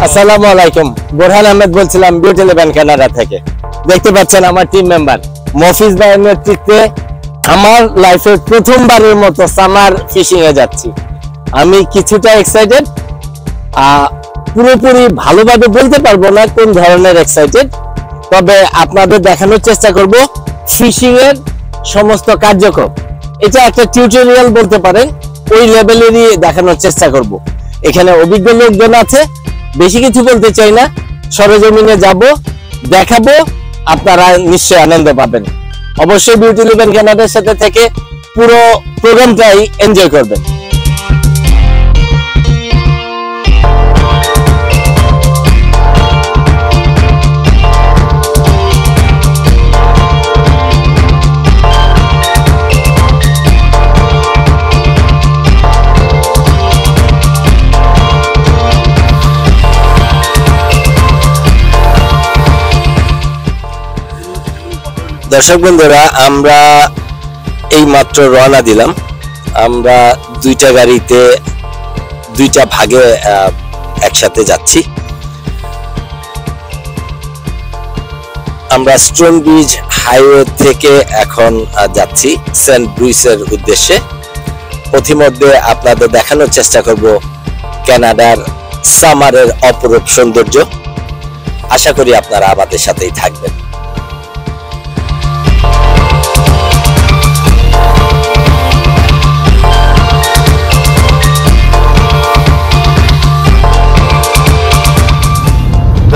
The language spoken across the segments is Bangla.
আসসালামু আলাইকুম, বোরহান আহমেদ বলছিলাম বিউটি লেভেন কানাডা থেকে। দেখতে পাচ্ছেন আমার টিম মেম্বার মফিজ ভাইয়ের নেতৃত্বে আমার লাইফের প্রথমবারের মতো সামার ফিশিং এ যাচ্ছি। আমি কিছুটা এক্সাইটেড, পুরোপুরি ভালোভাবে বলতে পারবো না কোন ধরনের এক্সাইটেড, তবে আপনাদের দেখানোর চেষ্টা করব ফিশিং এর সমস্ত কার্যক্রম। এটা একটা টিউটোরিয়াল বলতে পারেন, ওই লেভেলেরই দেখানোর চেষ্টা করব। এখানে অভিজ্ঞ লোকজন আছে, বেশি কিছু বলতে চাই না, সরেজমিনে যাব, দেখাবো, আপনারা নিশ্চয়ই আনন্দ পাবেন। অবশ্যই বিউটি লেভেন কানাডার সাথে থেকে পুরো প্রোগ্রামটাই এনজয় করবেন। দর্শক বন্ধুরা, আমরা এই মাত্র রওনা দিলাম। আমরা দুইটা গাড়িতে দুইটা ভাগে একসাথে যাচ্ছি। আমরা স্টোন ব্রিজ হাইওয়ে থেকে এখন যাচ্ছি সেন্ট ব্রুইসের উদ্দেশ্যে। পথিমধ্যে আপনাদের দেখানোর চেষ্টা করব কানাডার সামারের অপরূপ সৌন্দর্য। আশা করি আপনারা আমাদের সাথেই থাকবেন।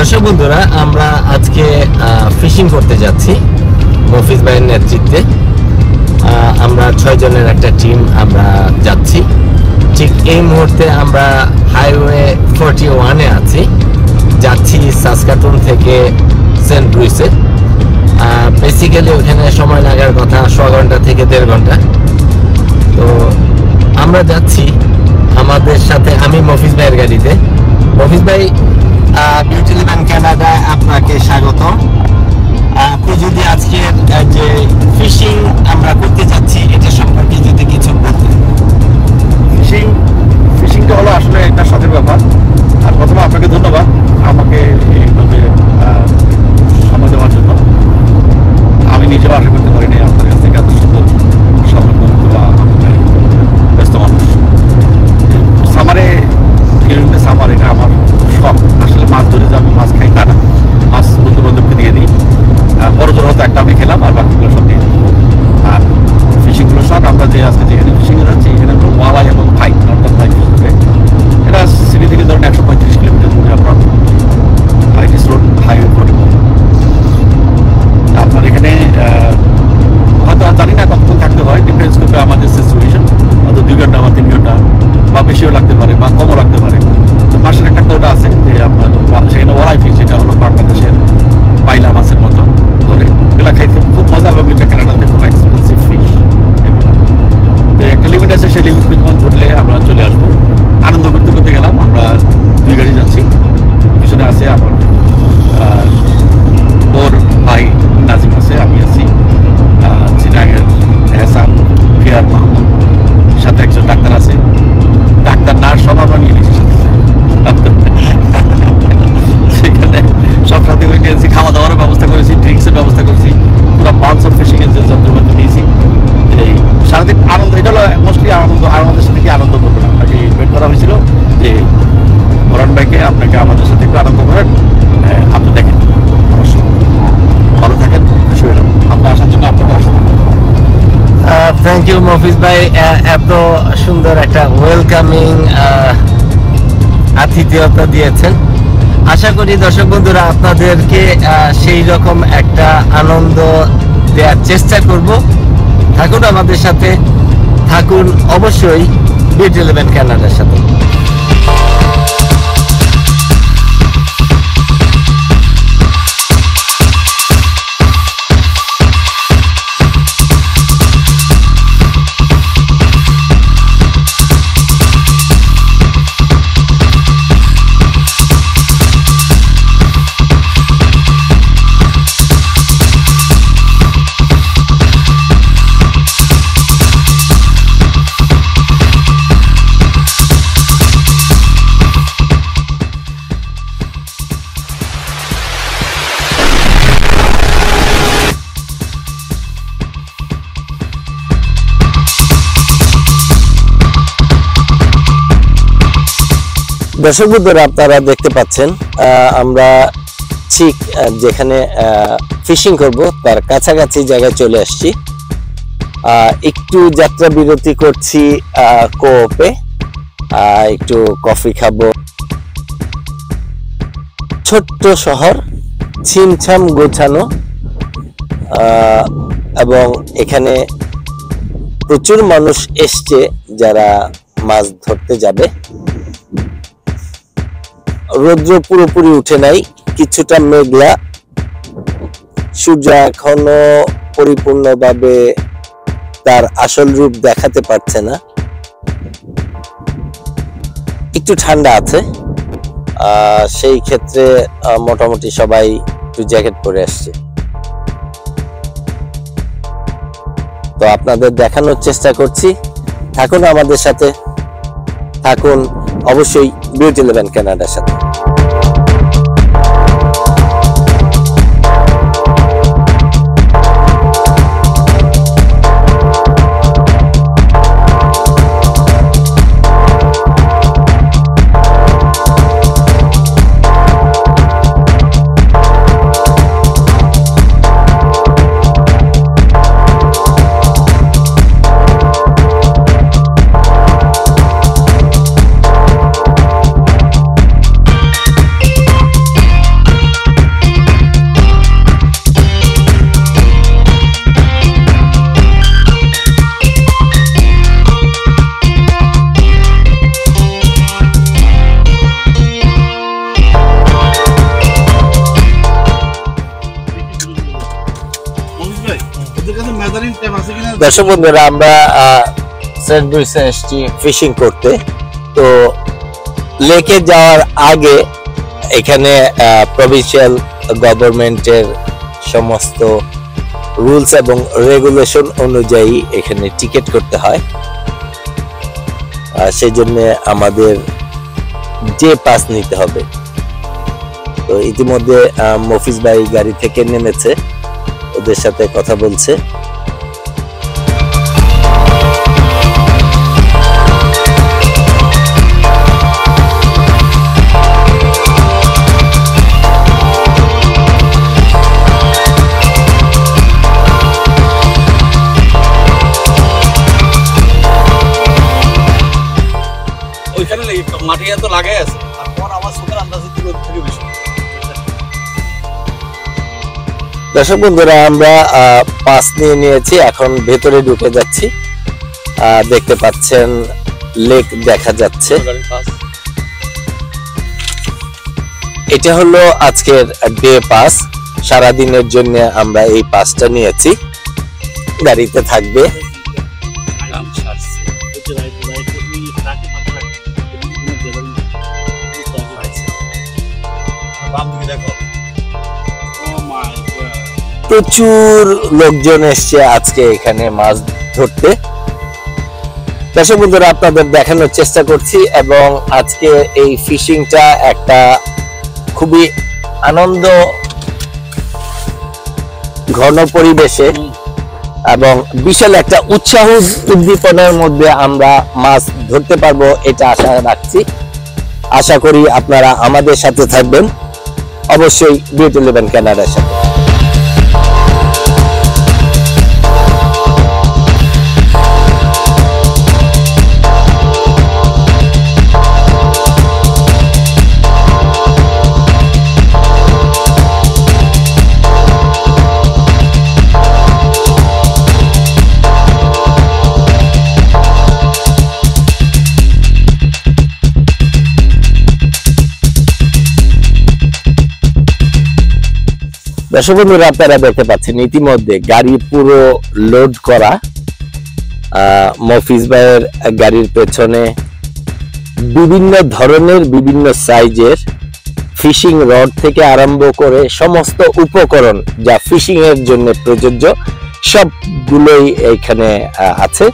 দর্শক বন্ধুরা, আমরা আজকে ফিশিং করতে যাচ্ছি মফিজ ভাইয়ের নেতৃত্বে। আমরা 6 জনের একটা টিম আমরা যাচ্ছি। ঠিক এই মুহূর্তে আমরা হাইওয়ে 41-এ আছি, যাচ্ছি সাসকাতুন থেকে সেন্ট ব্রুইসে। বেসিক্যালি ওখানে সময় লাগার কথা 1.5 ঘন্টা থেকে 1.5 ঘন্টা। তো আমরা যাচ্ছি, আমাদের সাথে আমি মফিজ ভাইয়ের গাড়িতে। মফিজ ভাই, বিউটি লেভেন কানাডা আপনাকে স্বাগত। আপনি যদি আজকে যে ফিশিং আমরা করতে যাচ্ছি এটা সম্পর্কে যদি কিছু বলতেন। ফিশিংটা হলো আসলে একটা শখের ব্যাপার। আর প্রথমে আপনাকে ধন্যবাদ আমাকে এইভাবে সময় দেওয়ার জন্য। আমি নিজেও আশা করতে পারিনি আপনার কাছ থেকে এত সুন্দর সময় বা ব্যস্ত মানুষ। সামারে এটা আমার শখ। আসলে মাছ ধরে যে আমি মাছ খাই তা না, মাছ বন্ধু বান্ধবকে দিয়ে দিই। বড় জোর হয়তো একটা আমি খেলাম, আর বাকিগুলো সব দিয়ে দিই। আর ফিশিংগুলো শখ। আমরা যে আজকে যেখানে ফিশিংয়ে যাচ্ছি এখানে হলো ওয়ালাই এবং ফাইট, অর্থাৎ ফাইট ফিশ হবে। এটা সিটি থেকে ধরুন 135 কিলোমিটার দূরে আপনার আইটিস রোড হাইওয়ে 41। আপনার এখানে হয়তো জানি না কতক্ষণ থাকতে হয়, ডিফারেন্স করবে আমাদের সিচুয়েশন। হয়তো 2 ঘন্টা বা 3 ঘন্টা বা বেশিও লাগতে পারে বা কমও লাগতে পারে। তো মাসের একটা কোটা আছে যে আপনার সেখানে ওয়ালাই ফিশ, যেটা হলো বাংলাদেশের পাইলা মাছের মতো ধরে। এগুলো খাইতে খুব মজা হবে। এটা কানাডাতে খুব এক্সপেন্সিভ ফিশ। তো একটা লিমিট আছে, সেই লিমিট যখন ধরলে আমরা চলে আসবো। আনন্দ করতে করতে গেলাম। আমরা 2 গাড়ি যাচ্ছি, পিছনে আছে আমার ওর ভাই নাজিম আছে, আমি আছি, চিনাগের এহসান, ফিয়ার মাহমুদ, সাথে একজন ডাক্তার আছে। ডাক্তার নার্স সব আমরা নিয়ে নিয়েছি সাথে। সেখানে সব সাথে নিয়েছি, খাওয়া দাওয়ার ব্যবস্থা করেছি, ড্রিঙ্কসের ব্যবস্থা করেছি, পুরো বাউন্স অফ ফিশিং এর যে যন্ত্রপাতি নিয়েছি। এই সারাদিন আনন্দ, এটা হলো মোস্টলি আনন্দ। আর আমাদের সাথে কি আনন্দ করবেন, আপনাকে ইনভাইট করা হয়েছিল যে বরণ ভাইকে আপনাকে আমাদের সাথে একটু আনন্দ করেন। আপনি দেখেন, অবশ্যই ভালো থাকেন, খুশি হলাম আপনার আসার জন্য। আপনাকে আসবেন। থ্যাংক ইউ মফিজ ভাই, এত সুন্দর একটা ওয়েলকামিং আতিথেয়তা দিয়েছেন। আশা করি দর্শক বন্ধুরা আপনাদেরকে সেই রকম একটা আনন্দ দেওয়ার চেষ্টা করব। থাকুন আমাদের সাথে, থাকুন অবশ্যই বিউটি লেভেন কানাডার সাথে। দর্শক বন্ধুরা, আপনারা দেখতে পাচ্ছেন আমরা ঠিক যেখানে ফিশিং করব তার কাছাকাছি জায়গায় চলে আসছি। একটু যাত্রা বিরতি করছি কোঅপে, একটু কফি খাবো। ছোট্ট শহর, ছিমছাম গোছানো, এবং এখানে প্রচুর মানুষ এসছে যারা মাছ ধরতে যাবে। রৌদ্র পুরোপুরি উঠে নাই, কিছুটা মেঘলা, সূর্য এখনো পরিপূর্ণভাবে তার আসল রূপ দেখাতে পারছে না। একটু ঠান্ডা আছে, সেই ক্ষেত্রে মোটামুটি সবাই একটু জ্যাকেট পরে আসছে। তো আপনাদের দেখানোর চেষ্টা করছি, থাকুন আমাদের সাথে, থাকুন অবশ্যই বিউটি 11 কানাডার সাথে। দর্শক বন্ধুরা, আমরা সেন্ট লুইসে এসেছি ফিশিং করতে। তো লেকে যাওয়ার আগে এখানে প্রভিন্সিয়াল গভর্নমেন্টের সমস্ত রুলস এবং রেগুলেশন অনুযায়ী এখানে টিকিট করতে হয়। সেই জন্য আমাদের যে পাস নিতে হবে। তো ইতিমধ্যে মফিজ ভাই গাড়ি থেকে নেমেছে, ওদের সাথে কথা বলছে। মাটিয়া তো লাগাই আছে, তারপর আমার সুন্দর আন্দাজে থেকে বেশি। দর্শক বন্ধুরা, আমরা পাস নিয়ে নিয়েছি, এখন ভেতরে ঢুকে যাচ্ছি। দেখতে পাচ্ছেন লেক দেখা যাচ্ছে। এটা হলো আজকের ডে পাস, সারাদিনের জন্য আমরা এই পাসটা নিয়েছি। গাড়িতে থাকবে। প্রচুর লোকজন এসছে আজকে এখানে মাছ ধরতে। দর্শক বন্ধুরা, আপনাদের দেখানোর চেষ্টা করছি, এবং আজকে এই ফিশিংটা একটা খুবই আনন্দ ঘন পরিবেশে এবং বিশাল একটা উৎসাহ উদ্দীপনার মধ্যে আমরা মাছ ধরতে পারবো, এটা আশা রাখছি। আশা করি আপনারা আমাদের সাথে থাকবেন, অবশ্যই বিউটি 11 কানাডার সাথে। দর্শক বন্ধুরা, আপনারা দেখতে পাচ্ছেন ইতিমধ্যে গাড়ি পুরো লোড করা। মফিজ ভাইয়ের গাড়ির পেছনে বিভিন্ন ধরনের বিভিন্ন সাইজের ফিশিং রড থেকে আরম্ভ করে সমস্ত উপকরণ যা ফিশিং এর জন্য প্রযোজ্য সবগুলোই এখানে আছে।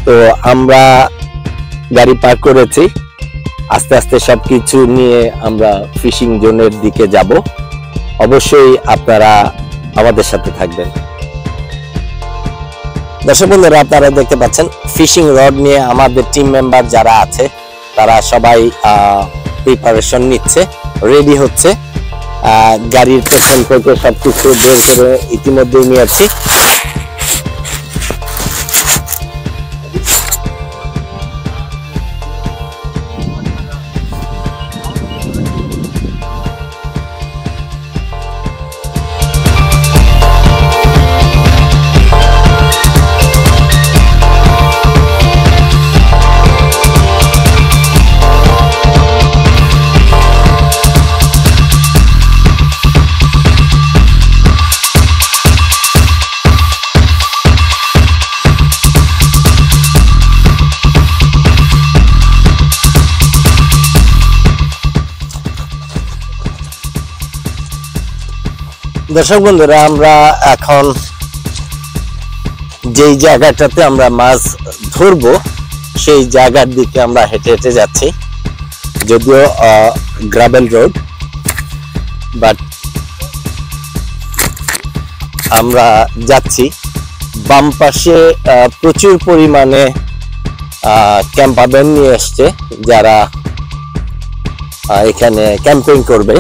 তো আমরা গাড়ি পার্ক করেছি, আস্তে আস্তে সবকিছু নিয়ে আমরা ফিশিং জোনের দিকে যাব। অবশ্যই আপনারা আমাদের সাথে থাকবেন। দর্শক বন্ধুরা, আপনারা দেখতে পাচ্ছেন ফিশিং রড নিয়ে আমাদের টিম মেম্বার যারা আছে তারা সবাই প্রিপারেশন নিচ্ছে, রেডি হচ্ছে। গাড়ির পেছন থেকে সবকিছু বের করে ইতিমধ্যেই নিয়েছি। দর্শক বন্ধুরা, আমরা এখন যেই জায়গাটাতে আমরা মাছ ধরবো সেই জায়গার দিকে আমরা হেঁটে হেঁটে যাচ্ছি। যদিও গ্রাভেল রোড, বাট আমরা যাচ্ছি। বাম পাশে প্রচুর পরিমাণে ক্যাম্পারম্যান নিয়ে এসছে, যারা এখানে ক্যাম্পিং করবে।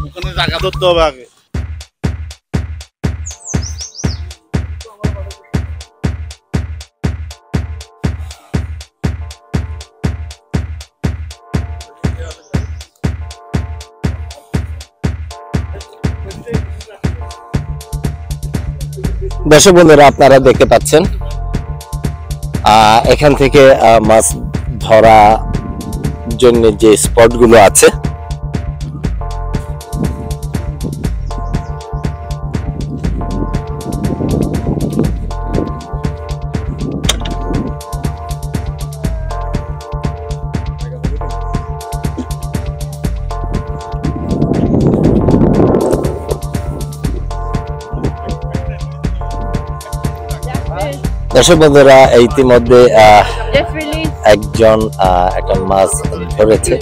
ওখানে জায়গা ধরতে হবে আগে। দর্শক বন্ধুরা, আপনারা দেখতে পাচ্ছেন এখান থেকে মাছ ধরা জন্য যে স্পট গুলো আছে, দর্শক বন্ধুরা ইতিমধ্যে একজন একটা মাছ ধরেছে।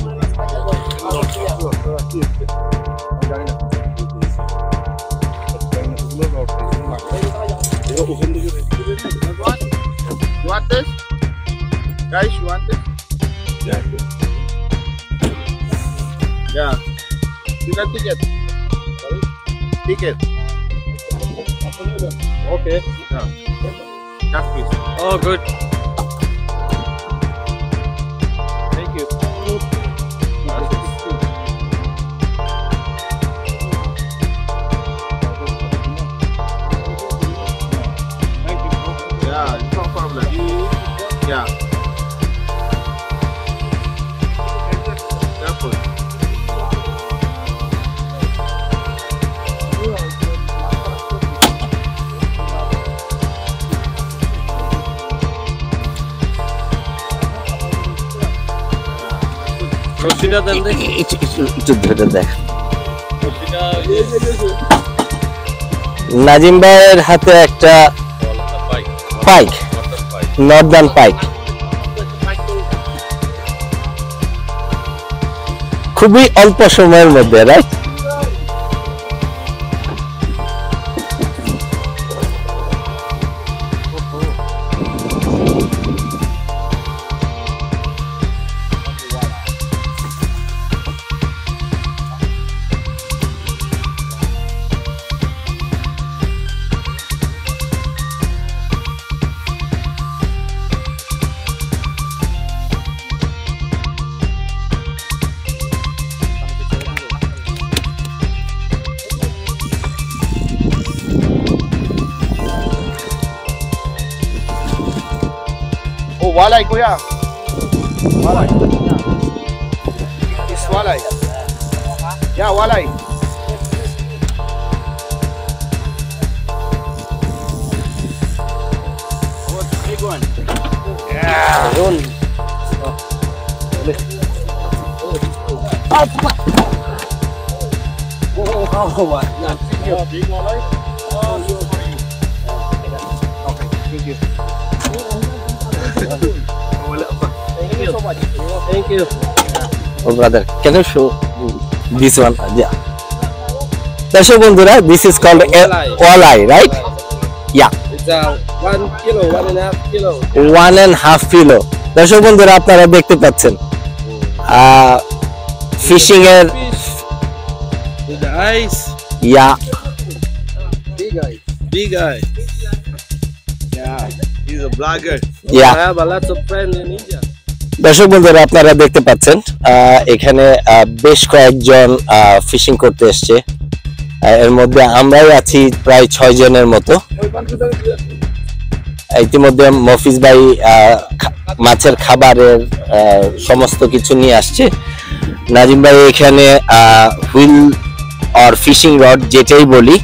Okay. That please. Oh, good. Thank you. Thank you. Yeah, no problem. Yeah. Careful. Nazim ভাইয়ের হাতে একটা পাইক, নর্দার্ন পাইক, খুবই অল্প সময়ের মধ্যে, right? Walay, kuya. Walay. It's walay. Yeah, walay. What's the big one? Yeah. Oh, what? Big walay? Oh, Thank you. Oh brother, can you show this one? Yeah. দর্শক বন্ধুরা, this is called a walleye, right? Yeah. It's 1 kilo, 1.5 kilo. 1.5 kilo. দর্শক বন্ধুরা, আপনারা দেখতে পাচ্ছেন ফিশিং এর With the eyes. Yeah Big eyes. Big eyes. Yeah. He's a blogger. Yeah. I have a lot of friends in India. দর্শক বন্ধুরা, আপনারা দেখতে পাচ্ছেন এখানে বেশ কয়েকজন ফিশিং করতে এসছে। এর মধ্যে আমরাই আছি প্রায় 6 জনের মতো। ইতিমধ্যে মফিজ ভাই মাছের খাবারের সমস্ত কিছু নিয়ে আসছে। নাজিম ভাই এখানে হুইল আর ফিশিং রড যেটাই বলি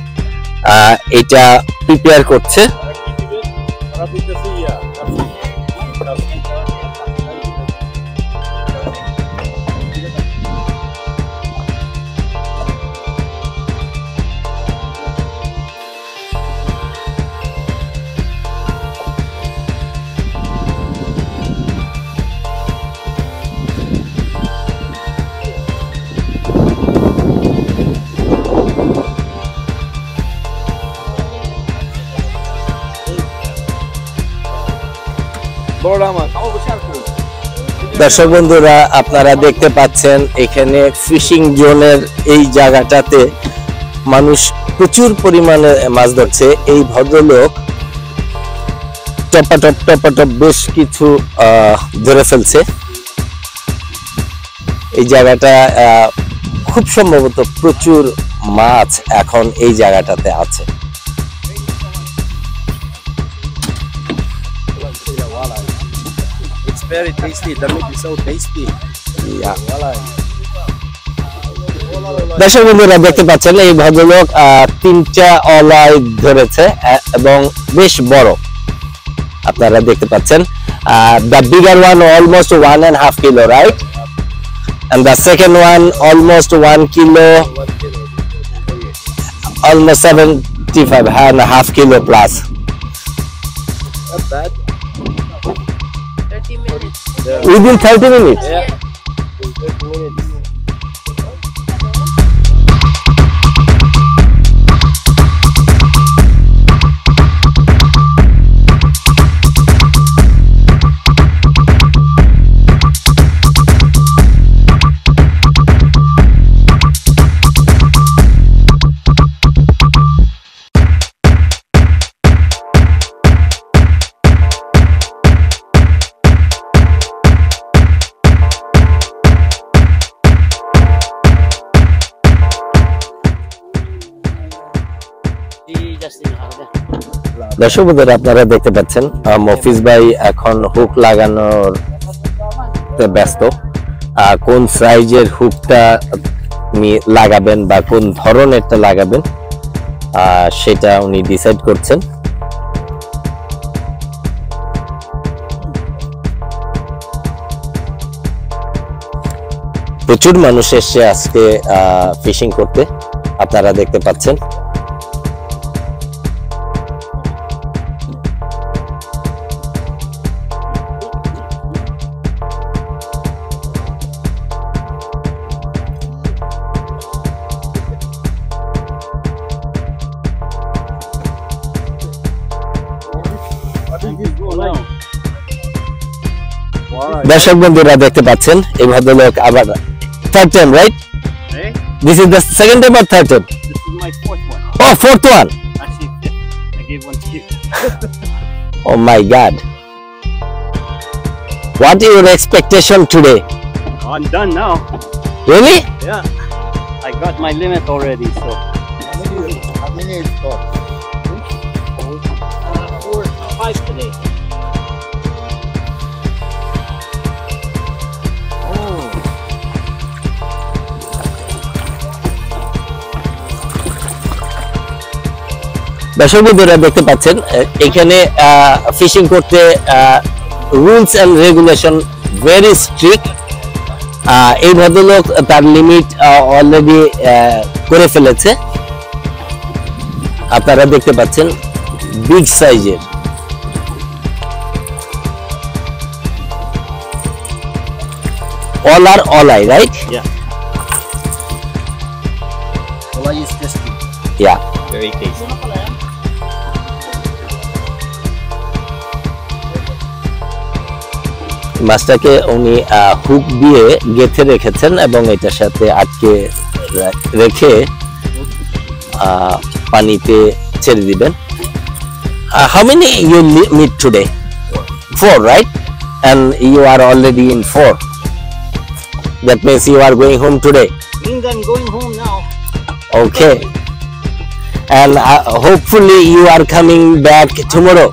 এটা প্রিপেয়ার করছে। দর্শক বন্ধুরা, আপনারা দেখতে পাচ্ছেন এখানে ফিশিং জোনের এই জায়গাটাতে মানুষ প্রচুর পরিমাণে মাছ ধরছে। এই ভদ্রলোক টপাটপ বেশ কিছু ধরে ফেলছে। এই জায়গাটা খুব সম্ভবত প্রচুর মাছ এখন এই জায়গাটাতে আছে। It's very tasty. The meat is so tasty. Yeah. দর্শক বন্ধুরা, দেখতে পাচ্ছেন এই ভদ্রলোক 3টা অলাই ধরেছে এবং বেশ বড়। আপনারা দেখতে পাচ্ছেন the bigger one almost 1.5 kilo, right? And the second one almost 1 kilo, almost 75.5 kilo plus. Not bad. 30 minutes. Within 30 minutes? Yeah. 30 minutes. দর্শক বন্ধুরা, আপনারা দেখতে পাচ্ছেন মফিজ ভাই এখন হুক লাগানোর ব্যস্ত। কোন সাইজের হুকটা লাগাবেন বা কোন ধরনেরটা লাগাবেন সেটা উনি ডিসাইড করছেন। প্রচুর মানুষ এসছে আজকে ফিশিং করতে, আপনারা দেখতে পাচ্ছেন। দর্শক বন্ধুরা, দেখতে পাচ্ছেন এই ভদ্রলোক আবার third time, right? This is the second time or third time? This is my fourth one. Oh, fourth one. Actually, fifth. I gave one to you. Oh my God. What is your expectation today? Oh, I'm done now. Really? Yeah. I got my limit already, so. How many is caught? 4, 5 today. দর্শক বন্ধুরা, দেখতে পাচ্ছেন এখানে ফিশিং করতে rules and regulation very strict. এই ভদ্রলোক তার লিমিট অলরেডি করে ফেলেছে। আপনারা দেখতে পাচ্ছেন বিগ সাইজের All are olai, right? Yeah. Olay is tasty. Yeah. Very tasty. মাছটাকে উনি হুক দিয়ে গেঁথে রেখেছেন এবং এটার সাথে আটকে রেখে পানিতে ছেড়ে দিবেন। How many you meet today? 4, right? And you are already in 4. That means you are going home today. Means I'm going home now. Okay. And hopefully you are coming back tomorrow.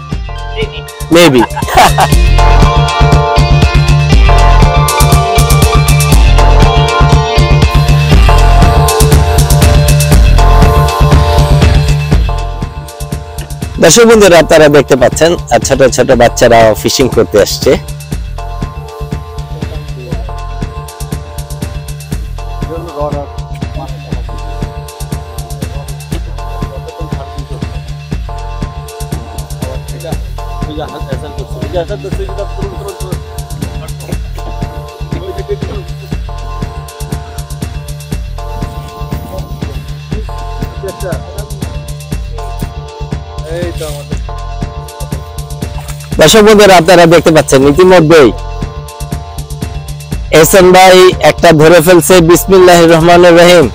Maybe. দর্শক বন্ধুরা, আপনারা দেখতে পাচ্ছেন ছোট ছোট বাচ্চারা ফিশিং করতে আসছে। দর্শক বন্ধুরা, আপনারা দেখতে পাচ্ছেন ইতিমধ্যেই এহসান ভাই একটা ধরে ফেলছে। বিসমিল্লাহির রহমানির রহিম।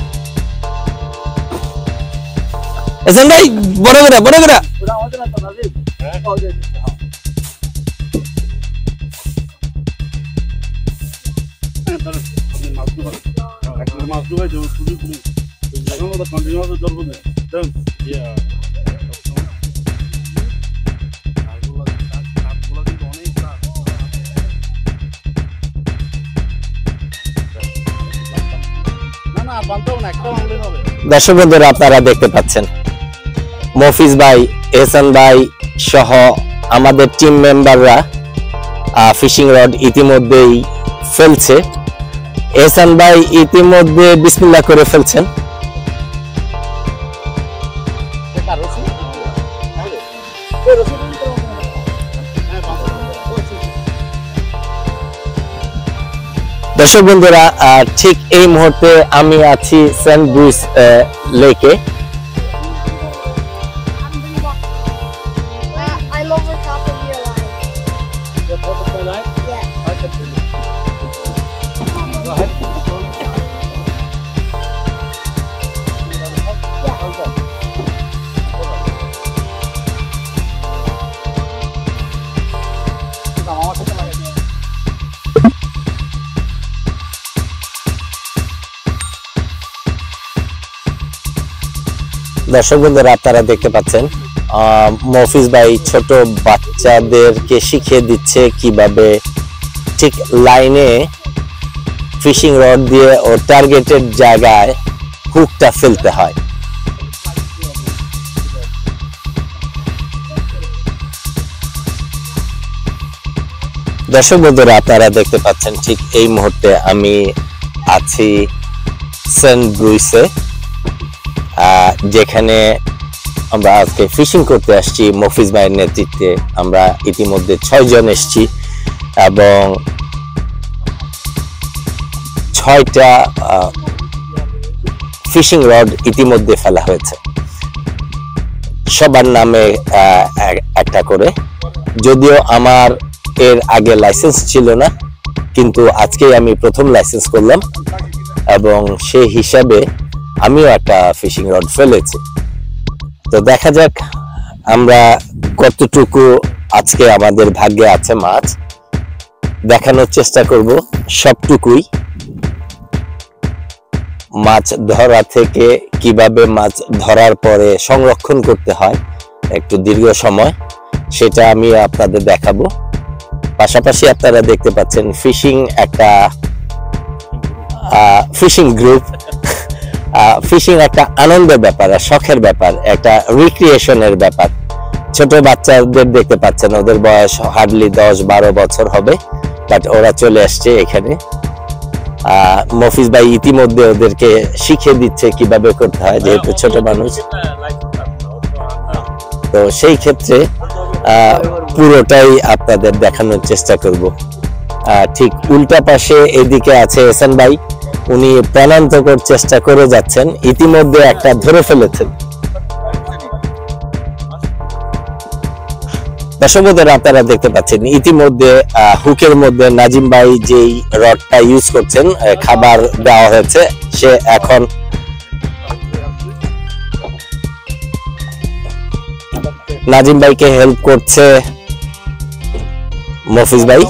এহসান ভাই বড় করে বড় করে। দর্শক বন্ধুরা, আপনারা দেখতে পাচ্ছেন মফিজ ভাই, এহসান ভাই সহ আমাদের টিম মেম্বাররা ফিশিং রড ইতিমধ্যেই ফেলছে। এহসান ভাই ইতিমধ্যে বিসমিল্লাহ করে ফেলছেন। দর্শক বন্ধুরা, ঠিক এই মুহূর্তে আমি আছি সেন্ট ব্রুইস লেকে। I'm over top of your line. The butterfly line? Yeah. I can feel it. Go ahead. দর্শক বন্ধুরা, আপনারা দেখতে পাচ্ছেন মফিজ ভাই ছোট বাচ্চাদেরকে শিখিয়ে দিচ্ছে কিভাবে ঠিক লাইনে ফিশিং রড দিয়ে ও টার্গেটেড জায়গায় হুকটা ফেলতে হয়। দর্শক বন্ধুরা, আপনারা দেখতে পাচ্ছেন ঠিক এই মুহূর্তে আমি আছি সেন্ট ব্রুইসে, যেখানে আমরা আজকে ফিশিং করতে আসছি মফিজ ভাইয়ের নেতৃত্বে। আমরা ইতিমধ্যে 6 জন এসেছি এবং 6টা ফিশিং রড ইতিমধ্যে ফেলা হয়েছে, সবার নামে একটা করে। যদিও আমার এর আগে লাইসেন্স ছিল না, কিন্তু আজকে আমি প্রথম লাইসেন্স করলাম এবং সেই হিসাবে আমিও একটা ফিশিং রড ফেলেছি। তো দেখা যাক আমরা কতটুকু আজকে আমাদের ভাগ্যে আছে মাছ, দেখানোর চেষ্টা করব সবটুকুই। মাছ ধরা থেকে কিভাবে মাছ ধরার পরে সংরক্ষণ করতে হয় একটু দীর্ঘ সময়, সেটা আমি আপনাদের দেখাবো। পাশাপাশি আপনারা দেখতে পাচ্ছেন ফিশিং একটা ফিশিং গ্রুপ। ফিশিং একটা আনন্দের ব্যাপার, শখের ব্যাপার, একটা রিক্রিয়েশনের ব্যাপার। ছোট বাচ্চাদের দেখতে পাচ্ছেন, ওদের বয়স হার্ডলি 10-12 বছর হবে, বাট ওরা চলে আসছে এখানে। মফিজ ভাই ইতিমধ্যে ওদেরকে শিখিয়ে দিচ্ছে কিভাবে করতে হয়, যেহেতু ছোট মানুষ। তো সেই ক্ষেত্রে পুরোটাই আপনাদের দেখানোর চেষ্টা করব। ঠিক উল্টা পাশে এদিকে আছে এহসান ভাই, উনি প্রাণান্তকর চেষ্টা করে যাচ্ছেন, ইতিমধ্যে একটা ধরে ফেলেছেন। দর্শক বন্ধুরা, আপনারা দেখতে পাচ্ছেন ইতিমধ্যে হুকের মধ্যে নাজিম ভাই যেই রডটা ইউজ করছেন, খাবার দেওয়া হয়েছে, সে এখন নাজিম ভাইকে হেল্প করছে মফিজ ভাই।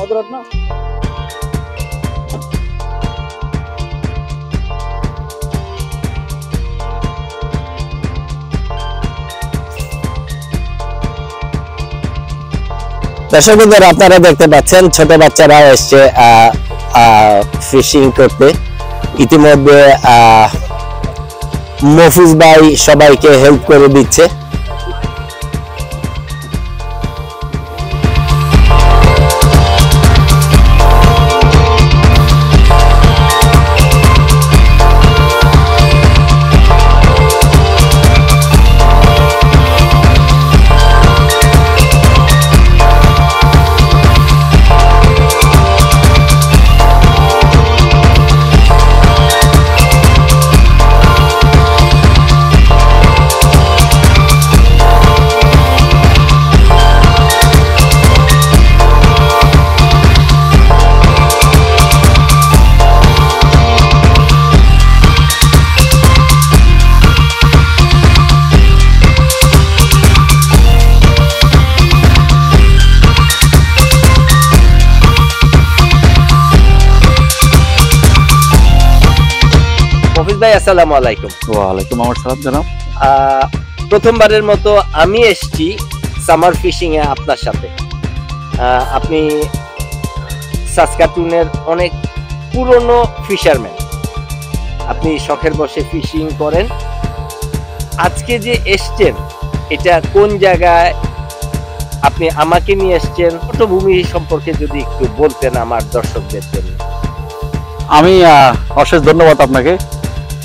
দর্শক বন্ধুরা, আপনারা দেখতে পাচ্ছেন ছোট বাচ্চারা এসছে ফিশিং করতে। ইতিমধ্যে মফিজ ভাই সবাইকে হেল্প করে দিচ্ছে। মফিজ ভাই, আসসালামু আলাইকুম। ওয়ালাইকুম আসসালাম জানাব। প্রথমবারের মতো আমি এসেছি সামার ফিশিং এ আপনার সাথে। আপনি সাসকাটুনের অনেক পুরনো ফিশারম্যান, আপনি শখের বসে ফিশিং করেন। আজকে যে এসছেন, এটা কোন জায়গায় আপনি আমাকে নিয়ে এসছেন, পটভূমি সম্পর্কে যদি একটু বলতেন আমার দর্শকদের জন্য। আমি অশেষ ধন্যবাদ আপনাকে।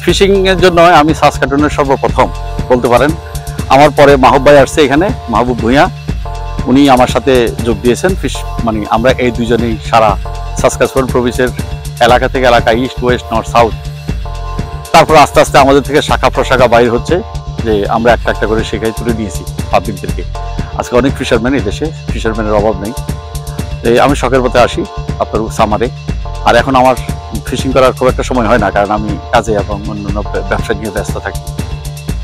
ফিশিং এর জন্য আমি সাসকাটুনের সর্বপ্রথম বলতে পারেন। আমার পরে মাহবুব ভাই আসছে এখানে, মাহবুব ভূঁইয়া, উনি আমার সাথে যোগ দিয়েছেন। মানে আমরা এই দুজনেই সারা সাসকাচুয়ান প্রভিন্সের এলাকা থেকে এলাকা, ইস্ট ওয়েস্ট নর্থ সাউথ, তারপর আস্তে আস্তে আমাদের থেকে শাখা প্রশাখা বাইর হচ্ছে, যে আমরা একটা একটা করে শেখাই তুলে দিয়েছি পাবলিকদেরকে। আজকে অনেক ফিশারম্যান এই দেশে, ফিশারম্যানের অভাব নেই। আমি শখের পথে আসি আপনার সামারে, আর এখন আমার ফিশিং করার খুব একটা সময় হয় না, কারণ আমি কাজে এবং অন্যান্য ব্যবসা নিয়ে ব্যস্ত থাকি।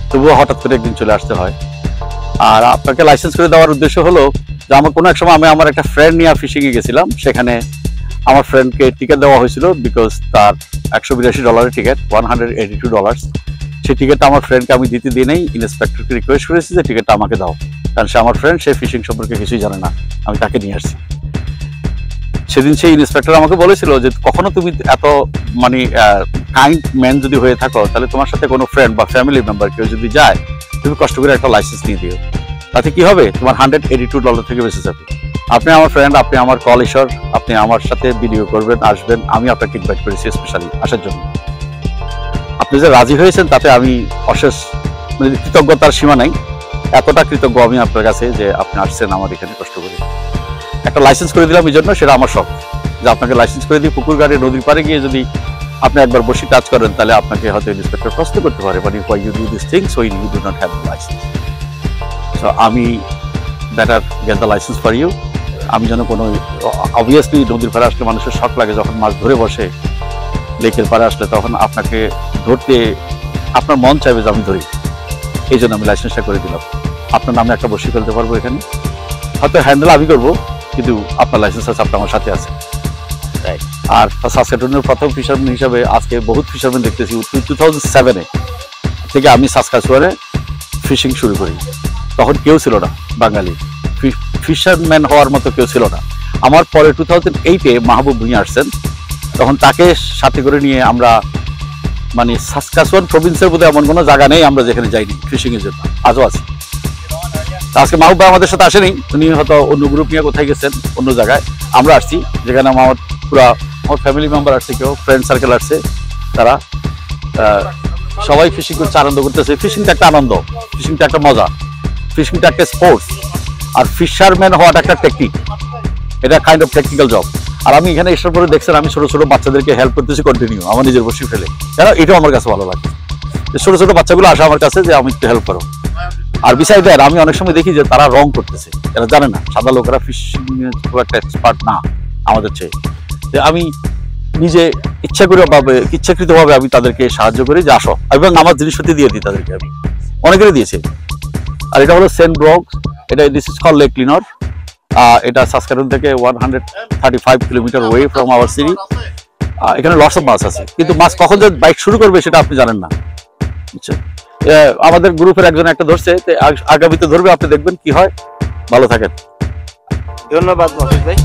তবুও হঠাৎ করে একদিন চলে আসতে হয়। আর আপনাকে লাইসেন্স করে দেওয়ার উদ্দেশ্য হলো যে আমার কোনো এক সময় আমি আমার একটা ফ্রেন্ড নিয়ে ফিশিংয়ে গেছিলাম, সেখানে আমার ফ্রেন্ডকে টিকিট দেওয়া হয়েছিল, বিকজ তার $182 টিকিট, $182। সেই টিকিটটা আমার ফ্রেন্ডকে আমি দিতে দিয়ে নেই, ইন্সপেক্টরকে রিকোয়েস্ট করেছি যে টিকিটটা আমাকে দাও, কারণ সে আমার ফ্রেন্ড, সে ফিশিং সম্পর্কে কিছুই জানে না, আমি তাকে নিয়ে আসছি। সেদিন সেই ইন্সপেক্টর আমাকে বলেছিল যে কখনো তুমি এত মানে কাইন্ড ম্যান যদি হয়ে থাকো, তাহলে তোমার সাথে কোনো ফ্রেন্ড বা ফ্যামিলি মেম্বার কেউ যদি যায়, তুমি কষ্ট করে একটা লাইসেন্স নিয়ে দিও, তাতে কি হবে, তোমার $182 থেকে বেঁচে যাবে। আপনি আমার ফ্রেন্ড, আপনি আমার কল ঈশ্বর, আপনি আমার সাথে ভিডিও করবেন, আসবেন, আমি আপনাকে ইনভাইট করেছি স্পেশালি আসার জন্য। আপনি যে রাজি হয়েছেন তাতে আমি অশেষ মানে কৃতজ্ঞতার সীমা নাই। এতটা কৃতজ্ঞ আমি আপনার কাছে যে আপনি আসছেন আমার এখানে কষ্ট করে। একটা লাইসেন্স করে দিলাম এই জন্য, সেটা আমার শখ যে আপনাকে লাইসেন্স করে দিই, পুকুর গাড়ি নদীর পাড়ে গিয়ে যদি আপনি একবার বসে কাজ করেন, তাহলে আপনাকে হয়তো ইন্সপেক্টর প্রশ্ন করতে পারে, মানে why you do these things when you do not have the license. So আমি better get the license for you. আমি যেন কোনো অবভিয়াসলি নদীর পাড়ে আসলে মানুষের শখ লাগে, যখন মাছ ধরে বসে লেকের পাড়ে আসলে তখন আপনাকে ধরতে আপনার মন চাইবে যে আমি ধরি, এই জন্য আমি লাইসেন্সটা করে দিলাম। আপনার নামে একটা বসে ফেলতে পারবো এখানে, হয়তো হ্যান্ডেল আমি করবো, কিন্তু আপনার লাইসেন্স আছে, আপনি আমার সাথে আছে। আর সাসকাটুনের প্রথম ফিশারম্যান হিসাবে আজকে বহুত ফিশারম্যান দেখতেছি। 2007 থেকে আমি সাসকাচুয়ানে ফিশিং শুরু করি, তখন কেউ ছিল না বাঙালি, ফিশারম্যান হওয়ার মতো কেউ ছিল না। আমার পরে 2008 মাহবুব ভূঁইয়া আসছেন, তখন তাকে সাথে করে নিয়ে আমরা মানে সাসকাচুয়ান প্রভিন্সের বোধহয় এমন কোনো জায়গা নেই আমরা যেখানে যাইনি ফিশিংয়ের জন্য, আজও আছি। আজকে মাহবুব ভাই আমাদের সাথে আসেনি, উনি হয়তো অন্য গ্রুপ নিয়ে কোথায় গেছেন অন্য জায়গায়, আমরা আসছি যেখানে আমার পুরা আমার ফ্যামিলি মেম্বার আসছে, কেউ ফ্রেন্ড সার্কেল আসছে, তারা সবাই ফিশিং করছে, আনন্দ করতেছে। ফিশিংটা একটা আনন্দ, ফিশিংটা একটা মজা, ফিশিংটা একটা স্পোর্টস, আর ফিশারম্যান হওয়াটা একটা টেকনিক, এটা কাইন্ড অফ টেকনিক্যাল জব। আর আমি এখানে এসার পরে দেখছেন আমি ছোট ছোট বাচ্চাদেরকে হেল্প করতেছি কন্টিনিউ আমার নিজের বসে ফেলে, কেন এটাও আমার কাছে ভালো লাগে। ছোট ছোট বাচ্চাগুলো আসে আমার কাছে যে আমি একটু হেল্প করো। আর বিসাইড দ্যাট আমি অনেক সময় দেখি যে তারা রং করতেছে, এরা জানে না, সাদা লোকেরা ফিশিং খুব একটা এক্সপার্ট না আমাদের চেয়ে। আমি নিজে ইচ্ছাকৃতভাবে আমি তাদেরকে সাহায্য করি যে আসো, এবং আমার জিনিসপাতি দিয়ে দিই তাদেরকে, আমি অনেকেরই দিয়েছি। আর এটা হলো সেন্ট ব্রুকস, এটা দিস ইজ কল লেক লিনর। এটা সাসকাটুন থেকে 135 kilometre way from our city. এখানে লটস অফ মাছ আছে, কিন্তু মাছ কখন যে বাইক শুরু করবে সেটা আপনি জানেন না, বুঝছেন। আমাদের গ্রুপের একজন একটা ধরছে, আগামীতে ধরবে, আপনি দেখবেন কি হয়। ভালো থাকেন, ধন্যবাদ মফিজ ভাই।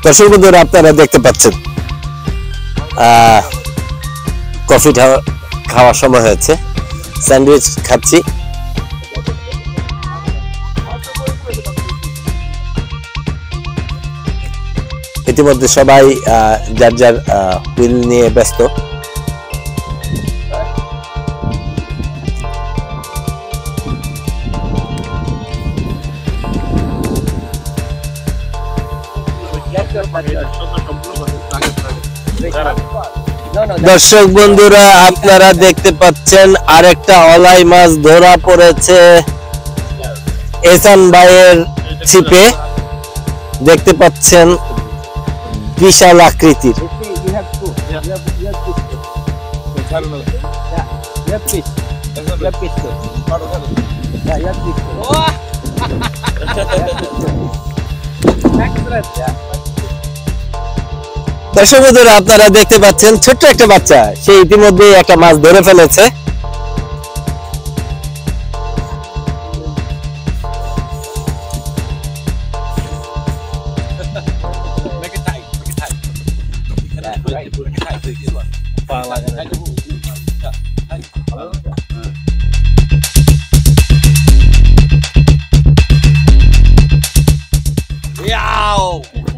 দর্শক বন্ধুরা, আপনারা দেখতে পাচ্ছেন কফি খাওয়ার সময় হয়েছে, স্যান্ডউইচ খাচ্ছি। ইতিমধ্যে সবাই যার যার হুইল নিয়ে ব্যস্ত। দর্শক বন্ধুরা, আপনারা দেখতে পাচ্ছেন আরেকটা অলাই মাছ ধরা পড়েছে এহসান ভাইয়ের ছিপে। দেখতে পাচ্ছেন বিশাল আকৃতির। দর্শক বন্ধুরা, আপনারা দেখতে পাচ্ছেন ছোট্ট একটা বাচ্চা, সে ইতিমধ্যে একটা মাছ ধরে ফেলেছে।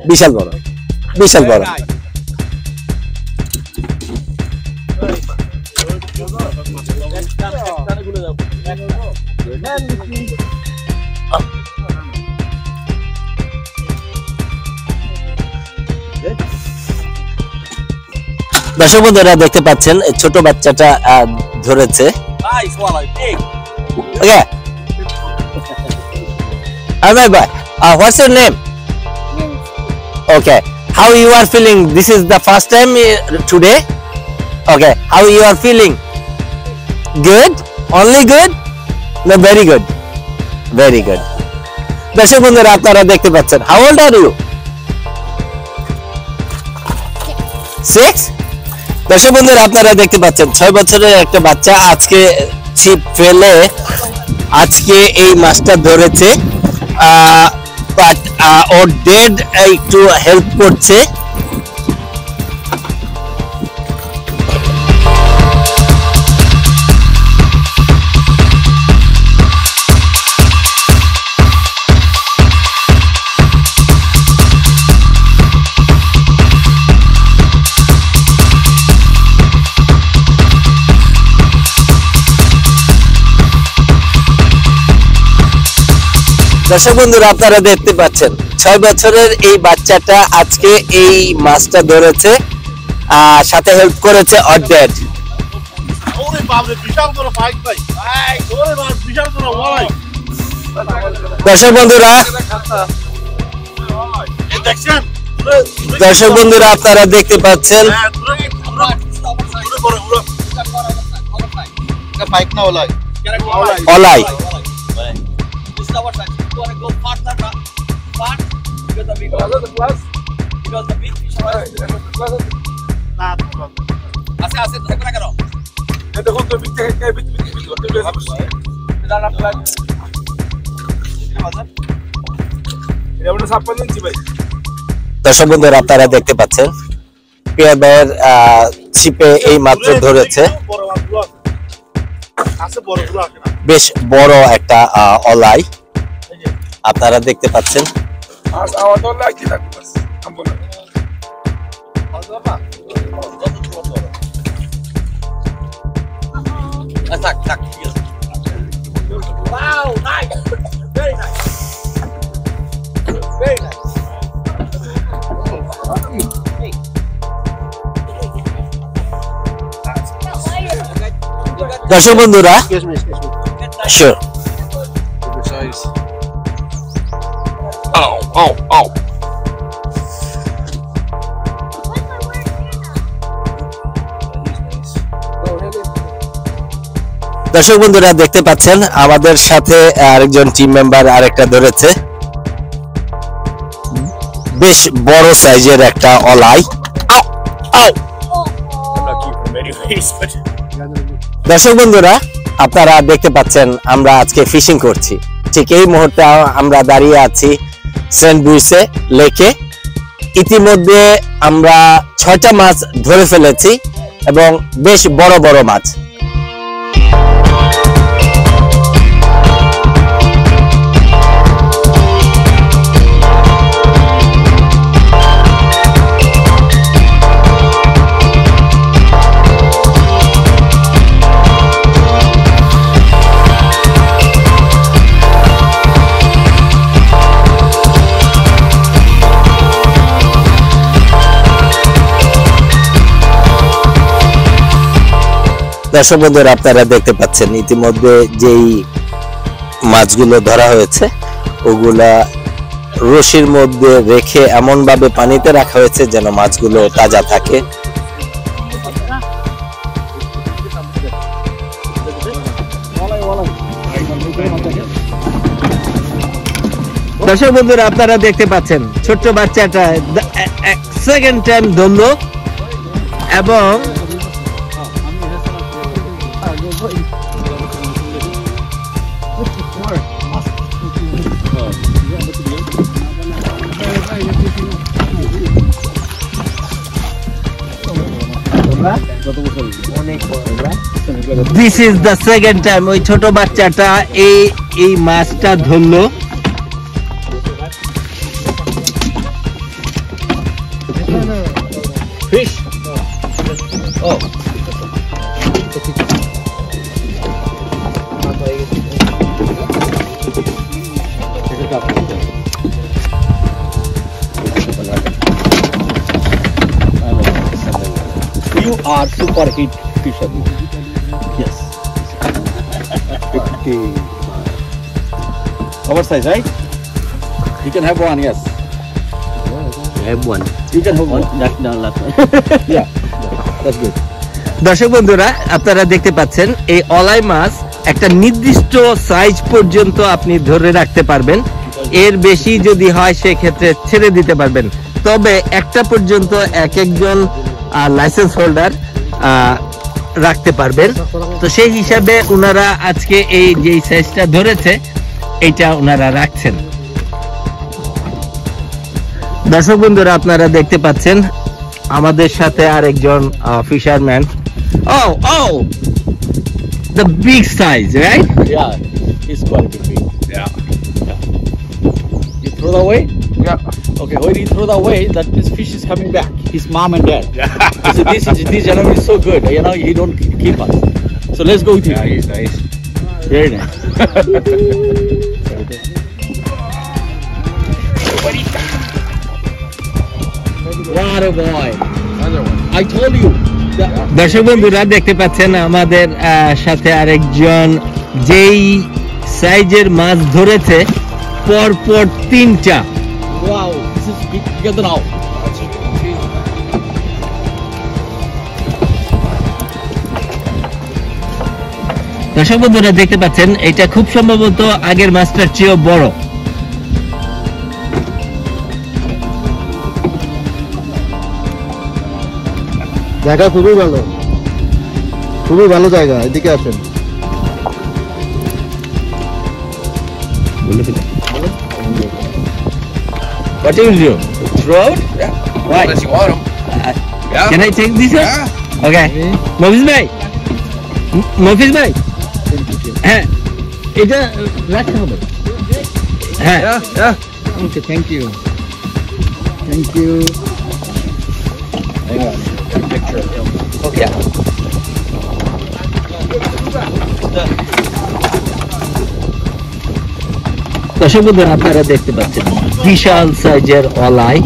বিশাল বড়, বিশাল বড়। দর্শক বন্ধুরা দেখতে পাচ্ছেন ছোট বাচ্চাটা ধরেছে। Okay. Alright, boy. What's your name? Okay. How you are feeling? This is the first time today? Okay, how you are feeling? Good? Only good? No, very good. Very good. দর্শক বন্ধুরা আপনারা দেখতে পাচ্ছেন, how old are you? 6? দর্শক বন্ধুরা আপনারা দেখতে পাচ্ছেন 6 বছরের একটা বাচ্চা আজকে ছিপ ফেলে আজকে এই মাছটা ধরেছে। বাট ওর ড্যাড একটু হেল্প করছে। দর্শক বন্ধুরা আপনারা দেখতে পাচ্ছেন 6 বছরের এই বাচ্চাটা আজকে এই মাছটা ধরেছে, সাথে হেল্প করেছে ওর ড্যাড। দর্শক বন্ধুরা আপনারা দেখতে পাচ্ছেন অলাই। দর্শক বন্ধুরা আপনারা দেখতে পাচ্ছেন প্রিয়া ভাইয়ের ছিপে এই মাত্র ধরেছে বেশ বড় একটা অলাই, আপনারা দেখতে পাচ্ছেন। দর্শক বন্ধুরা sure. দর্শক বন্ধুরা দেখতে পাচ্ছেন আমাদের সাথে আরেকজন টিম মেম্বার আরেকটা ধরেছে বেশ বড় সাইজের একটা অলাই। দর্শক বন্ধুরা আপনারা দেখতে পাচ্ছেন আমরা আজকে ফিশিং করছি, ঠিক এই মুহূর্তে আমরা দাঁড়িয়ে আছি সেন্ট লুইসে লেকে। ইতিমধ্যে আমরা 6টা মাছ ধরে ফেলেছি এবং বেশ বড় বড় মাছ। দর্শক বন্ধুরা আপনারা দেখতে পাচ্ছেন ইতিমধ্যে যেই মাছগুলো ধরা হয়েছে ওগুলা রশির মধ্যে রেখে এমন ভাবে পানিতে রাখা হয়েছে যেন মাছগুলো তাজা থাকে। দর্শক বন্ধুরা আপনারা দেখতে পাচ্ছেন ছোট্ট বাচ্চাটা সেকেন্ড টাইম ধরলো এবং This is the second time ওই ছোট বাচ্চাটা এই মাছটা ধরলো। Fish. Oh. You are super hit fisherman. Yes. Oversize, right? You can have one, yes. I have one. You can have one. That's the last one. Yeah, that's good. দর্শক বন্ধুরা, আপনারা দেখতে পাচ্ছেন এই অলাই মাছ একটা নির্দিষ্ট সাইজ পর্যন্ত আপনি ধরে রাখতে পারবেন। এর বেশি যদি হয় সেক্ষেত্রে ছেড়ে দিতে পারবেন। তবে একটা পর্যন্ত এক একজন লাইসেন্স হোল্ডার রাখতে পারবেন। তো সেই হিসাবে ওনারা আজকে এই যে সাইজটা ধরেছে এইটা ওনারা রাখছেন। দর্শক বন্ধুরা, আপনারা দেখতে পাচ্ছেন আমাদের সাথে আরেকজন fisherman. Oh, the big size, right? Yeah, it's quite big. Yeah. You throw that away? Yeah. Okay, when you throw that away, that this fish is coming back. His mom and dad. So this gentleman is so good. You know, he don't keep us. So let's go with him. Yeah, he's nice. Very nice. What a boy! I told you. দর্শক বন্ধুরা, দেখতে পাচ্ছেন আমাদের সাথে আরেকজন যেই সাইজের মাছ ধরেছে পরপর 3টা। Wow, this is bigger than all. দর্শক বন্ধুরা, দেখতে পাচ্ছেন এটা খুব সম্ভবত আগের মাছটার চেয়েও বড়। জায়গা খুবই ভালো, খুবই ভালো জায়গা, এদিকে আসেন। What do you do? Throw out? Why? Unless you want him. Yeah. Can I take this one? Yeah. Okay. Mofiz ভাই, মফিজ ভাই, হ্যাঁ এটা রাখতে হবে। হ্যাঁ, ওকে, থ্যাংক ইউ, থ্যাংক ইউ। ওকে। দর্শক বন্ধুরা, আপনারা দেখতে পাচ্ছেন বিশাল সাইজের অলাই।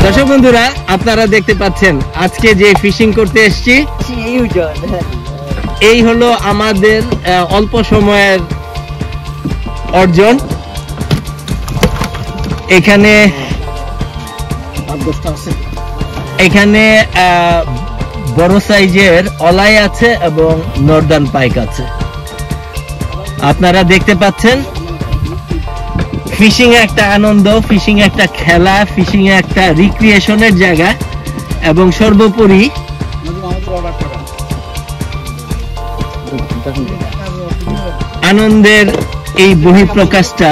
দর্শক বন্ধুরা, আপনারা দেখতে পাচ্ছেন আজকে যে ফিশিং করতে এসেছি এই হলো আমাদের অল্প সময়ের অর্জন। এখানে বড় সাইজের অলাই আছে এবং নর্দার্ন পাইক আছে। আপনারা দেখতে পাচ্ছেন ফিশিং একটা আনন্দ, ফিশিং একটা খেলা, ফিশিং একটা রিক্রিয়েশনের জায়গা এবং সর্বোপরি আনন্দের এই বহিঃপ্রকাশটা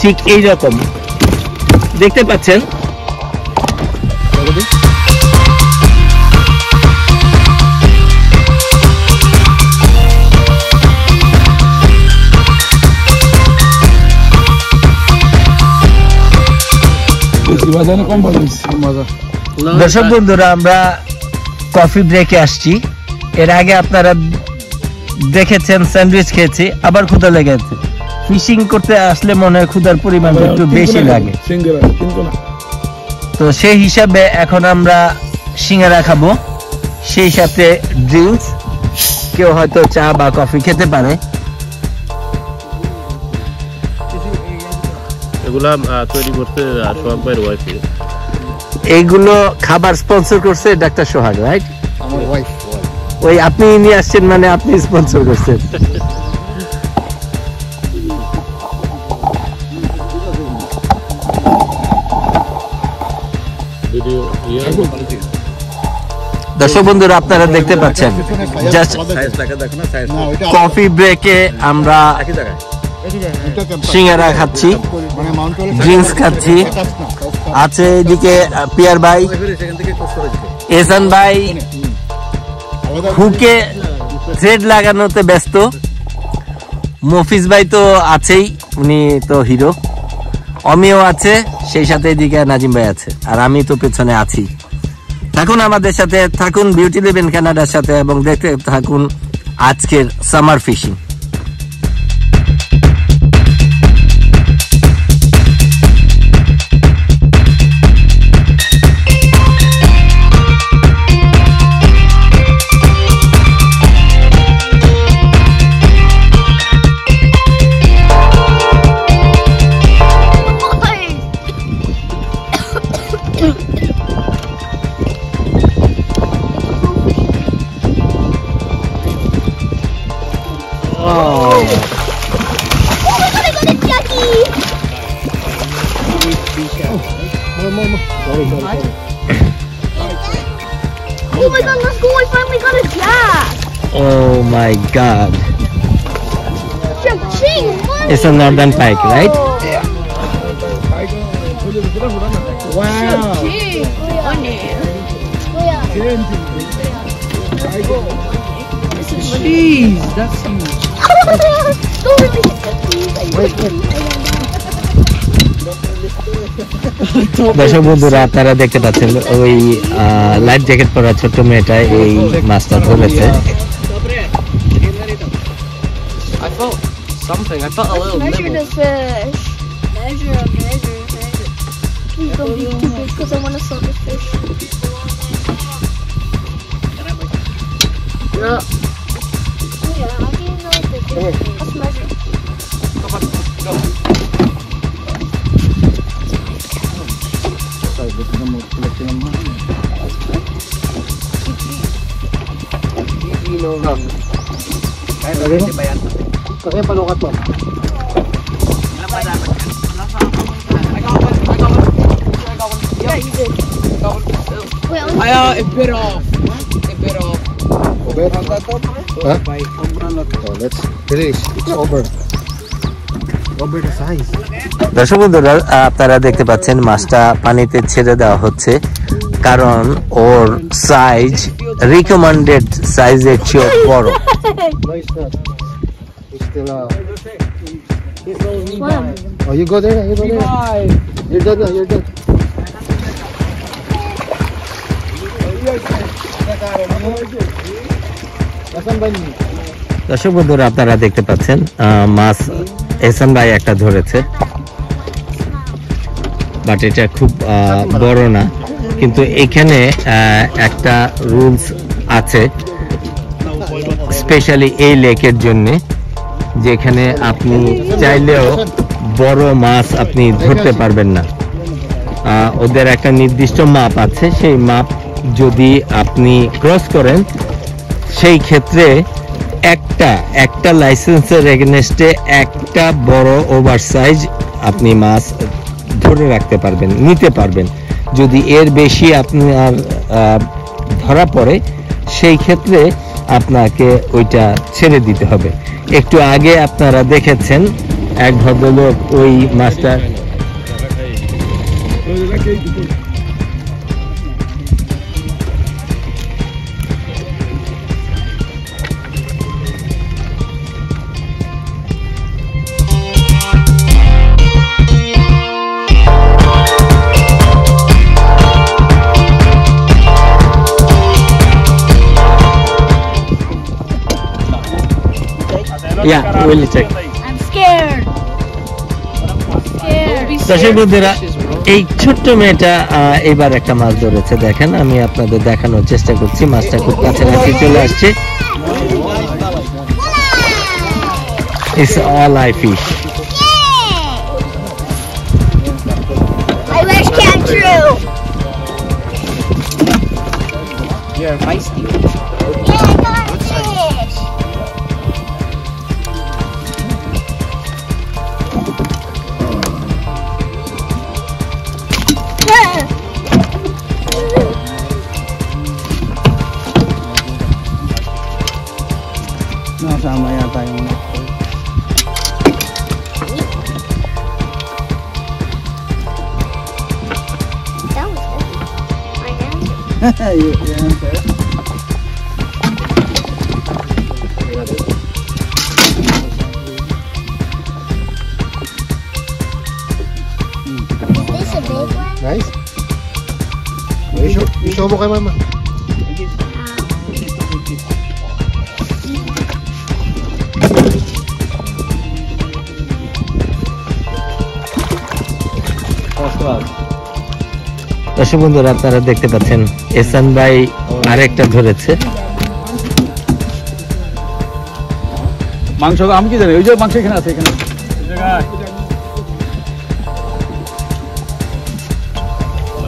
ঠিক এই রকম দেখতে পাচ্ছেন। দর্শক বন্ধুরা, আমরা কফি ব্রেকে আসছি। এর আগে আপনারা দেখেছেন স্যান্ডউইচ খেয়েছি, আবার ক্ষুধা লেগেছে। ফিশিং করতে আসলে মনে হয় ক্ষুধার পরিমাণ একটু বেশি লাগে, তো সেই হিসাবে এখন আমরা সিঙ্গারা খাবো, সেই সাথে ড্রিঙ্কস, কেউ হয়তো চা বা কফি খেতে পারে। এগুলা তৈরি করতে সোহাগ ভাইয়ের ওয়াইফ। এইগুলো খাবার স্পন্সর করছে ডাক্তার সোহাগ, রাইট? আমার ওয়াইফ। ওই আপনি নিয়ে আসছেন মানে আপনি স্পন্সর করছেন। দর্শক বন্ধুরা, আপনারা দেখতে পাচ্ছেন জাস্ট কফি ব্রেকে আমরা সিঙ্গারা খাচ্ছি, ড্রিঙ্কস খাচ্ছি। আছে এদিকে পিয়ার ভাই, এহসান ভাই হুকে থ্রেড লাগানোতে ব্যস্ত, মফিজ ভাই তো আছেই, উনি তো হিরো, অমিও আছে, সেই সাথে এদিকে নাজিম ভাই আছে, আর আমি তো পেছনে আছি। থাকুন আমাদের সাথে, থাকুন বিউটি লিভ কানাডার সাথে এবং দেখতে থাকুন আজকের summer fishing. Oh my god, let's go! I finally got a jack! Oh my god. Cha-ching! It's a northern pike, right? Wow! Cha-ching! Jeez, that's huge. Don't really hit the দর্শক বন্ধুরা, আপনারা দেখতে পাচ্ছেন ওই লাইফ জ্যাকেট পরা ছোট্ট মেয়েটা এই মাছটা ধরেছে। I felt something. I felt a little Measure nibble. the fish. Measure. Please don't be too big because I want to sell the fish. Yeah. Yeah, how do you know the fish? Let's measure. Yeah, you did. Wait, It bit off. It bit off. Huh? Oh, let's finish. It's over. Over the size. দর্শক বন্ধুরা, আপনারা দেখতে পাচ্ছেন মাছটা পানিতে ছেড়ে দেওয়া হচ্ছে, কারণ ওর সাইজ রিকমেন্ডেড সাইজের চেয়ে বড়। No, it's not. It's still Oh, you go there. You go there. You're done. You're done. দর্শক বন্ধুরা, আপনারা দেখতে পাচ্ছেন মাছ এহসান ভাই একটা ধরেছে, বাট এটা খুব বড় না। কিন্তু এখানে একটা রুলস আছে স্পেশালি এই লেকের জন্য, যেখানে আপনি চাইলেও বড় মাছ আপনি ধরতে পারবেন না। ওদের একটা নির্দিষ্ট মাপ আছে, সেই মাপ যদি আপনি ক্রস করেন সেই ক্ষেত্রে একটা লাইসেন্সের এগেনস্টে একটা বড় ওভারসাইজ আপনি মাছ ধরে রাখতে পারবেন, নিতে পারবেন। যদি এর বেশি আপনার ধরা পড়ে সেই ক্ষেত্রে আপনাকে ওইটা ছেড়ে দিতে হবে। একটু আগে আপনারা দেখেছেন এক ভদ্রলোক ওই মাছটা Yeah, we'll check. I'm scared. দর্শক বন্ধুরা, এই ছোট্ট মেয়েটা এবার একটা মাছ ধরেছে। দেখেন, আমি আপনাদের দেখানোর চেষ্টা করছি। মাছটা খুব কাছাকাছি চলে আসছে। It's all I fish. I wish came true. You're feisty. Yeah, I got fish. Nasama yata yung That was good. My answer. Is this a big one? Nice. Show mo kay mama. দর্শক বন্ধুরা, আপনারা দেখতে পাচ্ছেন এহসান ভাই আরেকটা ধরেছে। মাংস আমি কি জানি, ওই যে মাংস এখানে আছে, এখানে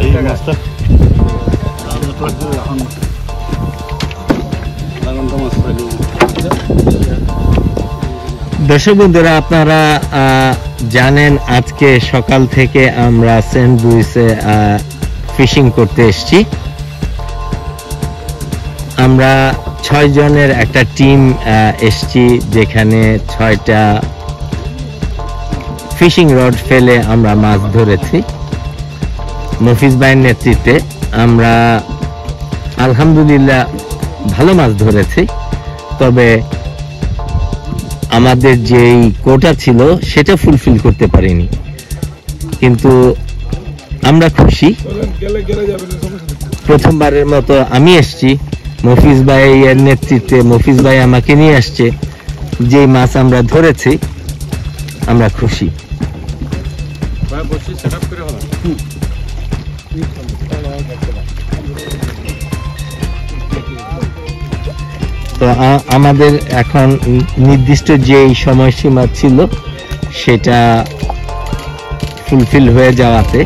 এই মাছটা দর্শক বন্ধুরা, আপনারা জানেন আজকে সকাল থেকে আমরা সেন্ট লুইসে ফিশিং করতে এসেছি। আমরা 6 জনের একটা টিম এসেছি, যেখানে 6টা ফিশিং রড ফেলে আমরা মাছ ধরেছি। মফিজ ভাইয়ের নেতৃত্বে আমরা আলহামদুলিল্লাহ ভালো মাছ ধরেছি। তবে আমাদের যেই কোটা ছিল সেটা ফুলফিল করতে পারিনি, কিন্তু আমরা খুশি। প্রথমবারের মতো আমি এসেছি, মফিজ ভাইয়ের নেতৃত্বে মফিজ ভাই আমাকে নিয়ে আসছে। যে মাছ আমরা ধরেছি আমরা খুশি। তো আমাদের এখন নির্দিষ্ট যেই সময়সীমা ছিল সেটা ফুলফিল হয়ে যাওয়াতে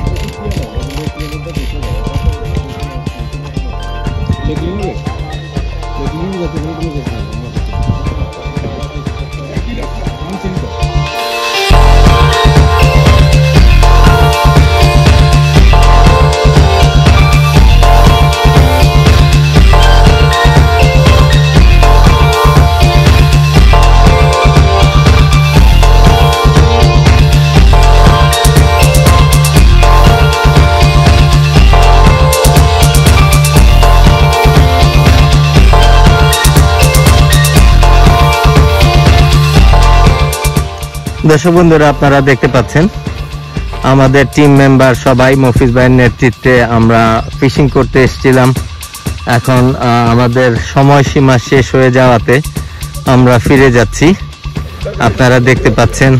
দর্শক বন্ধুরা, আপনারা দেখতে পাচ্ছেন আমাদের টিম মেম্বার সবাই মফিজ ভাইয়ের নেতৃত্বে আমরা ফিশিং করতে এসেছিলাম। এখন আমাদের সময়সীমা শেষ হয়ে যাওয়াতে আমরা ফিরে যাচ্ছি। আপনারা দেখতে পাচ্ছেন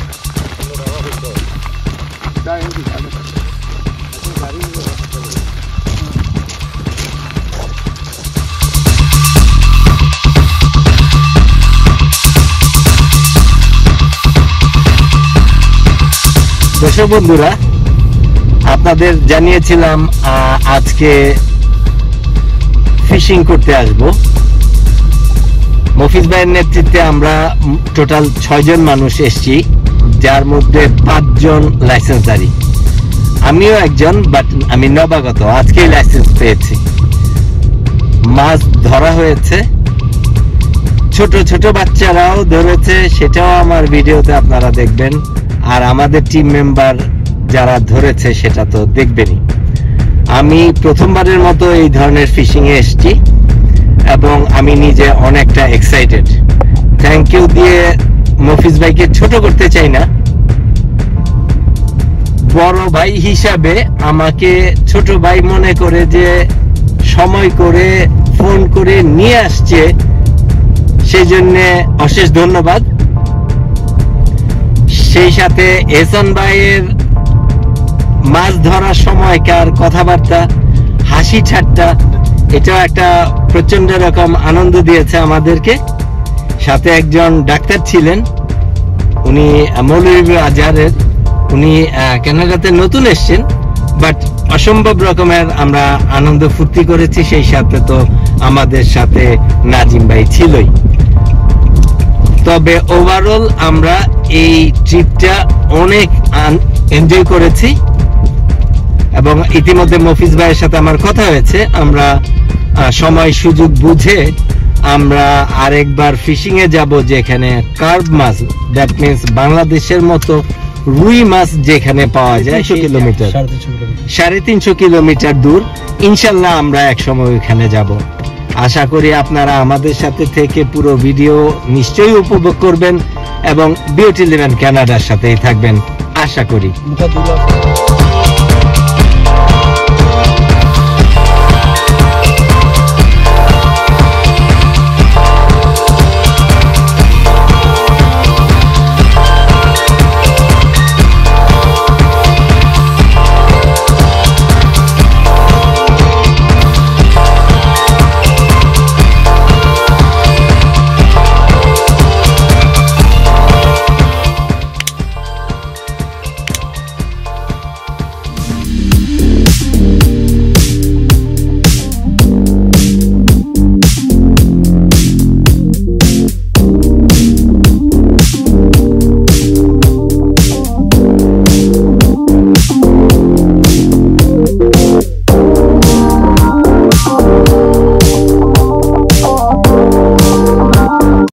দর্শক বন্ধুরা, আপনাদের জানিয়েছিলাম আজকে ফিশিং করতে আসব। মফিজ ভাইয়ের নেতৃত্বে আমরা টোটাল 6 জন মানুষ এসেছি, যার মধ্যে 5 জন লাইসেন্সধারী। আমিও একজন, বাট আমি নবাগত, আজকেই লাইসেন্স পেয়েছি। মাছ ধরা হয়েছে, ছোট ছোট বাচ্চারাও ধরেছে, সেটাও আমার ভিডিওতে আপনারা দেখবেন। আর আমাদের টিম মেম্বার যারা ধরেছে সেটা তো দেখবেনই। আমি প্রথমবারের মতো এই ধরনের ফিশিং এ এসেছি এবং আমি নিজে অনেকটা এক্সাইটেড। থ্যাংক ইউ দিয়ে মফিজ ভাইকে ছোট করতে চাই না, বড় ভাই হিসাবে আমাকে ছোট ভাই মনে করে যে সময় করে ফোন করে নিয়ে আসছে, সেই জন্য অশেষ ধন্যবাদ। সেই সাথে এহসান ভাইয়ের মাছ ধরার সময়কার কথাবার্তা, হাসি ঠাট্টা, এটাও একটা প্রচন্ড রকম আনন্দ দিয়েছে আমাদেরকে। সাথে একজন ডাক্তার ছিলেন, উনি মৌলভী আজহারের, উনি কানাডাতে নতুন এসেছেন, বাট অসম্ভব রকমের আমরা আনন্দ ফুর্তি করেছি। সেই সাথে তো আমাদের সাথে নাজিম ভাই ছিলই। তবে ওভারঅল আমরা এই ট্রিপটা অনেক এনজয় করেছি এবং ইতিমধ্যে মফিজ ভাইয়ের সাথে আমার কথা হয়েছে, আমরা সময় সুযোগ বুঝে আমরা আরেকবার ফিশিং এ যাব, যেখানে কার্ভ মাছ, দ্যাট মিন্স বাংলাদেশের মতো রুই মাছ যেখানে পাওয়া যায়, 300 কিলোমিটার, 350 কিলোমিটার দূর। ইনশাল্লাহ আমরা এক সময় ওইখানে যাব। আশা করি আপনারা আমাদের সাথে থেকে পুরো ভিডিও নিশ্চয়ই উপভোগ করবেন এবং বিউটি ইলেভেন কানাডার সাথেই থাকবেন, আশা করি।